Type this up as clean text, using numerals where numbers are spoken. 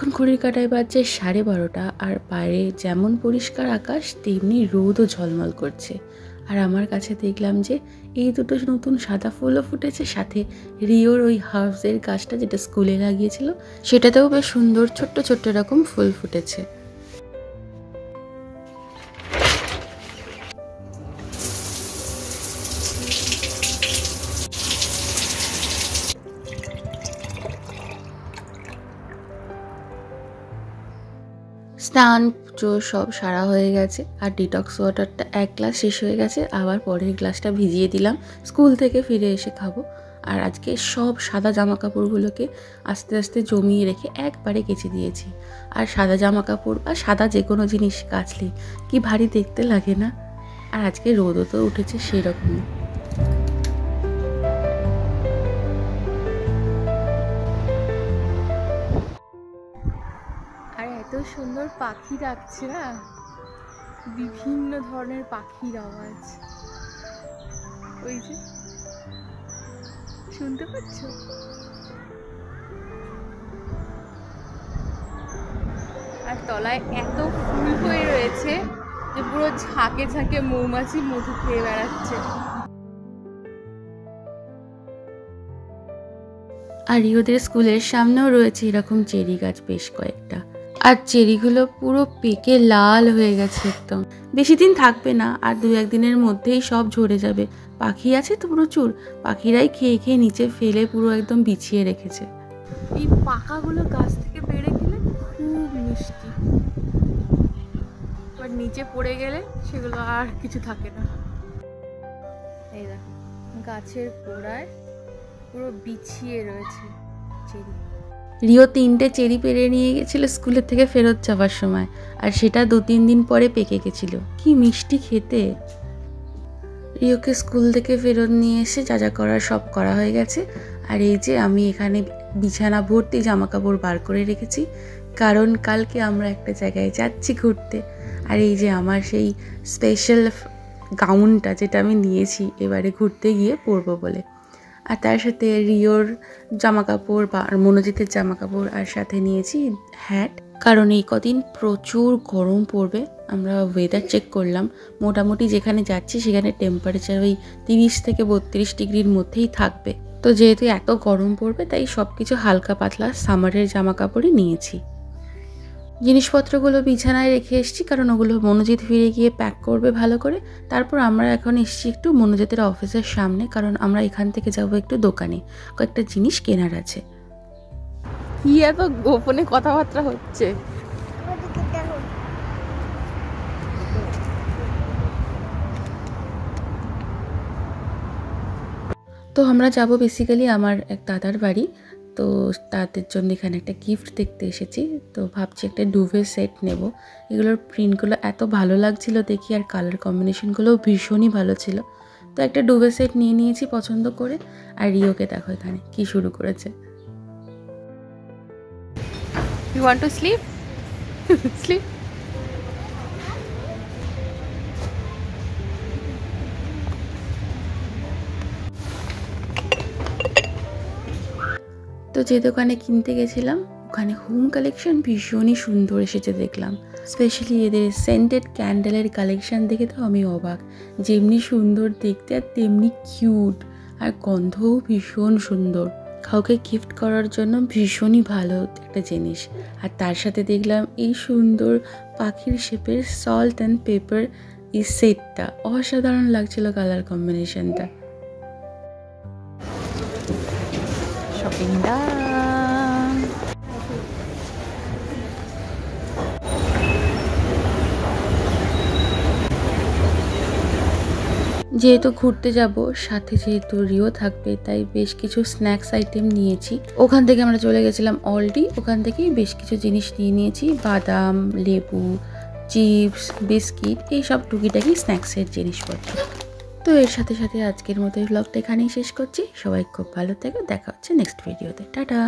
এখন ঘড়ির কাঁটায় বাজছে 12:30 আর বাইরে যেমন পরিষ্কার আকাশ তেমনি রোদও ঝলমল করছে। আর আমার কাছে দেখলাম যে এই দুটো নতুন সাদা ফুলও ফুটেছে, সাথে রিওর ওই হার্বসের গাছটা যেটা স্কুলে লাগিয়েছিল সেটাতেও বেশ সুন্দর ছোট্ট ছোট্ট এরকম ফুল ফুটেছে। স্নান পুজো সব সারা হয়ে গেছে আর ডিটক্স ওয়াটারটা এক গ্লাস শেষ হয়ে গেছে, আবার পরের গ্লাসটা ভিজিয়ে দিলাম, স্কুল থেকে ফিরে এসে খাবো। আর আজকে সব সাদা জামা কাপড়গুলোকে আস্তে আস্তে জমিয়ে রেখে একবারে কেচে দিয়েছি। আর সাদা জামা কাপড় বা সাদা যে কোনো জিনিস কাচলে কি ভারী দেখতে লাগে না। আর আজকে রোদও তো উঠেছে সেরকমই। আর এত সুন্দর পাখি ডাকছে না, বিভিন্ন ধরনের পাখির আওয়াজ, ওই যে শুনতে পাচ্ছ? আর তলায় এত ফুল হয়ে রয়েছে যে পুরো ঝাঁকে ঝাঁকে মৌমাছি মধু খেয়ে বেড়াচ্ছে। আর রিওদের স্কুলের সামনেও রয়েছে এরকম চেরি গাছ বেশ কয়েকটা, আর চেরিগুলো পুরো পেকে লাল হয়ে গেছে একদম। বেশি দিন থাকবে না, আর 2-1 দিনের মধ্যেই সব ঝরে যাবে। পাখি আছে তো প্রচুর, পাখিরাই খেয়ে খেয়ে নিচে ফেলে পুরো একদম বিছিয়ে রেখেছে। এই পাকাগুলো গাছ থেকে পেড়ে গেলে খুব মিষ্টি, বাট নিচে পড়ে গেলে সেগুলো আর কিছু থাকে না। এই দেখো গাছের গোড়ায় পুরো বিছিয়ে রয়েছে চেরি। রিও 3টে চেরি পেড়ে নিয়ে গেছিল স্কুলের থেকে ফেরত যাওয়ার সময়, আর সেটা 2-3 দিন পরে পেকে গেছিল। কি মিষ্টি খেতে। রিওকে স্কুল থেকে ফেরত নিয়ে এসে যা যা করার সব করা হয়ে গেছে। আর এই যে আমি এখানে বিছানা ভর্তি জামা কাপড় বার করে রেখেছি, কারণ কালকে আমরা একটা জায়গায় যাচ্ছি ঘুরতে। আর এই যে আমার সেই স্পেশাল গাউনটা যেটা আমি নিয়েছি এবারে ঘুরতে গিয়ে পরবো বলে। আর তার সাথে রিওর জামা কাপড় বা মনোজিতের জামা কাপড়, আর সাথে নিয়েছি হ্যাট, কারণ এই কদিন প্রচুর গরম পড়বে। আমরা ওয়েদার চেক করলাম, মোটামুটি যেখানে যাচ্ছি সেখানে টেম্পারেচার ওই 30 থেকে 32 ডিগ্রির মধ্যেই থাকবে। তো যেহেতু এত গরম পড়বে তাই সব কিছু হালকা পাতলা সামারের জামা কাপড়ই নিয়েছি। জিনিসপত্রগুলো বিছানায় রেখে এসেছি, কারণ ওগুলো মনোজিৎ ফিরে গিয়ে প্যাক করবে ভালো করে। তারপর আমরা এখন এসেছি একটু মনোজিতের অফিসের সামনে, কারণ আমরা এখান থেকে যাব একটু দোকানে, কয়েকটা জিনিস কেনার আছে। কি এত গোপনে কথাবার্তা হচ্ছে? তো আমরা যাব বেসিক্যালি আমার এক দাদার বাড়ি, তো তাদের জন্য এখানে একটা গিফট দেখতে এসেছি। তো ভাবছি একটা ডুভের সেট নেব। এগুলোর প্রিন্টগুলো এত ভালো লাগছিল দেখি, আর কালার কম্বিনেশনগুলোও ভীষণই ভালো ছিল। তো একটা ডুভের সেট নিয়ে নিয়েছি পছন্দ করে। আর রিওকে দেখো এখানে কি শুরু করেছে। You want to sleep? Sleep. তো যে দোকানে কিনতে গেছিলাম ওখানে হোম কালেকশন ভীষণই সুন্দর এসেছে দেখলাম। স্পেশালি এদের সেন্টেড ক্যান্ডেলের কালেকশন দেখে তো আমি অবাক। যেমনি সুন্দর দেখতে আর তেমনি কিউট, আর গন্ধও ভীষণ সুন্দর। কাউকে গিফট করার জন্য ভীষণই ভালো একটা জিনিস। আর তার সাথে দেখলাম এই সুন্দর পাখির শেপের সল্ট অ্যান্ড পেপার এই সেটটা অসাধারণ লাগছিল কালার কম্বিনেশনটা। শপিং ডান। যেহেতু ঘুরতে যাব, সাথে যেহেতু রিও থাকবে, তাই বেশ কিছু স্ন্যাক্স আইটেম নিয়েছি। ওখান থেকে আমরা চলে গেছিলাম অলডি, ওখান থেকেই বেশ কিছু জিনিস নিয়ে নিয়েছি, বাদাম, লেবু, চিপস, বিস্কিট, এইসব টুকিটাকি স্ন্যাক্সের জিনিসপত্র। তো এর সাথে সাথে আজকের মতো এই ব্লগটা এখানেই শেষ করছি। সবাই খুব ভালো থেকে দেখা হচ্ছে নেক্সট ভিডিওতে। টাটা।